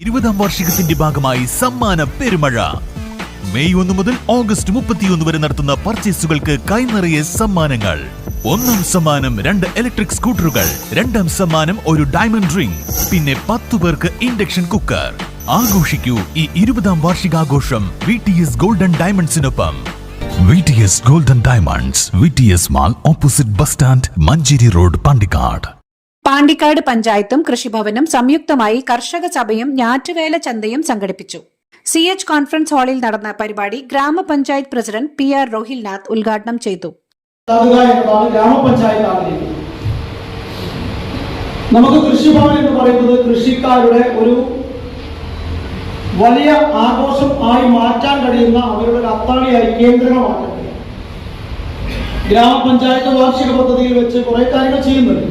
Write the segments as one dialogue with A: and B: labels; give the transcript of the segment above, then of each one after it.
A: 20ാം വാർഷികത്തിന്റെ ഭാഗമായി സമ്മാന പെരുമഴ. മെയ് 1 മുതൽ ഓഗസ്റ്റ് 31 വരെ നടത്തുന്ന പർച്ചേസുകൾക്ക് കൈനിറയെ സമ്മാനങ്ങൾ. 1ാം സമ്മാനം 2 ഇലക്ട്രിക് സ്കൂട്ടറുകൾ, 2ാം സമ്മാനം ഒരു ഡയമണ്ട് റിംഗ്, പിന്നെ 10 പേർക്ക് ഇൻഡക്ഷൻ കുക്കർ. ആഘോഷിക്കൂ ഈ 20ാം വാർഷികാഘോഷം VTS ഗോൾഡൻ ഡയമണ്ട്സിനൊപ്പം. VTS golden diamonds, VTS mall, opposite bus stand, Manjeri road, Pandikkad.
B: Pandikkad പഞ്ചായത്തും കൃഷിഭവനും സംയുക്തമായി കർഷക സഭയും ഞാറ്റുവേല ചന്തയും സംഘടിപ്പിച്ചു. CH കോൺഫറൻസ് ഹാളിൽ നടന്ന പരിപാടി ഗ്രാമപഞ്ചായത്ത് പ്രസിഡന്റ് PR രോഹിൽനാഥ് ഉദ്ഘാടനം ചെയ്തു.
C: നമുക്ക് കൃഷിഭവൻ എന്ന് പറയുന്നത് കൃഷിക്കാരുടെ ഒരു വലിയ ആഘോഷം ആയി മാറ്റാൻ കഴിയുന്ന അവരുടെ ഒരു അത്താണിയായി കേന്ദ്രമാക്കാൻ ഗ്രാമപഞ്ചായത്ത് വാർഷിക പദ്ധതിയിൽ വെച്ച് കുറെ കാര്യങ്ങൾ ചെയ്യുന്നുണ്ട്.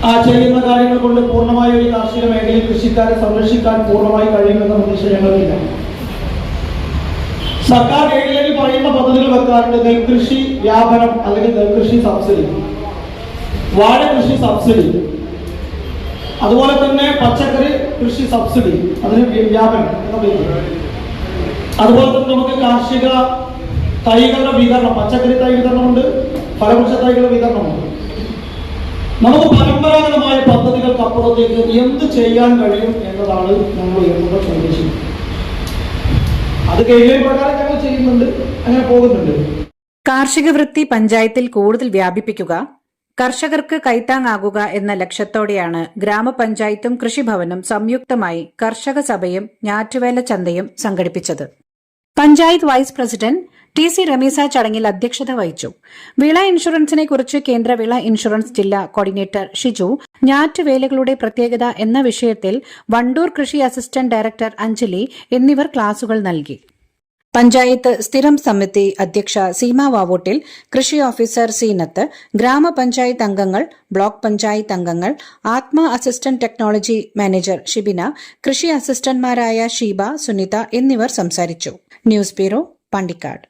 C: ആ ചെയ്യുന്ന കാര്യങ്ങൾ കൊണ്ട് പൂർണ്ണമായ ഒരു കാർഷിക മേഖലയിൽ കൃഷിക്കാരെ സംരക്ഷിക്കാൻ പൂർണ്ണമായി കഴിയുമെന്ന പ്രതീക്ഷ ഞങ്ങൾക്കില്ല. സർക്കാർ ഏരിയയിൽ പറയുന്ന പദ്ധതികൾ വെക്കാറുണ്ട്. നെൽകൃഷി വ്യാപനം അല്ലെങ്കിൽ നെൽകൃഷി സബ്സിഡി, വാഴ കൃഷി സബ്സിഡി, അതുപോലെ തന്നെ പച്ചക്കറി കൃഷി സബ്സിഡി, അതിന് വ്യാപനം എന്ന പേര്. അതുപോലെ തന്നെ നമുക്ക് കാർഷിക തൈകളുടെ വിതരണം, പച്ചക്കറി തൈ വിതരണമുണ്ട്, ഫലവൃക്ഷ തൈകളുടെ വിതരണമുണ്ട്. നമുക്ക് പരമ്പരാഗതമായ പദ്ധതികൾക്ക് അപ്പുറത്തേക്ക് എന്ത് ചെയ്യാൻ കഴിയും എന്നതാണ് നമ്മൾ ഉയർത്തുന്ന ചോദ്യം. അത് ഗൈഡ്ലൈൻ പ്രകാരം ഞങ്ങൾ ചെയ്യുന്നുണ്ട്, അങ്ങനെ പോകുന്നുണ്ട്.
B: കാർഷിക വൃത്തി പഞ്ചായത്തിൽ കൂടുതൽ വ്യാപിപ്പിക്കുക, കർഷകർക്ക് കൈത്താങ്ങാകുക എന്ന ലക്ഷ്യത്തോടെയാണ് ഗ്രാമപഞ്ചായത്തും കൃഷിഭവനും സംയുക്തമായി കർഷക സഭയും ഞാറ്റുവേല ചന്തയും സംഘടിപ്പിച്ചത്. Panchayat vice president TC Ramisa ചടങ്ങിൽ അധ്യക്ഷത വഹിച്ചു. വിള ഇൻഷുറൻസിനെ കുറിച്ച് കേന്ദ്ര വിള ഇൻഷുറൻസ് ജില്ലാ കോർഡിനേറ്റർ ഷിജു, ഞാറ്റുവേലകളുടെ പ്രത്യേകത എന്ന വിഷയത്തിൽ വണ്ടൂർ കൃഷി അസിസ്റ്റന്റ് ഡയറക്ടർ അഞ്ജലി എന്നിവർ ക്ലാസുകൾ നൽകി. പഞ്ചായത്ത് സ്ഥിരം സമിതി അധ്യക്ഷ സീമ വാവോട്ടിൽ, കൃഷി ഓഫീസർ സീനത്ത്, ഗ്രാമപഞ്ചായത്ത് അംഗങ്ങൾ, ബ്ലോക്ക് പഞ്ചായത്ത് അംഗങ്ങൾ, ആത്മ അസിസ്റ്റന്റ് ടെക്നോളജി മാനേജർ ഷിബിന, കൃഷി അസിസ്റ്റന്റ്മാരായ ഷീബ, സുനിത എന്നിവർ സംസാരിച്ചു. News bureau, Pandikkad.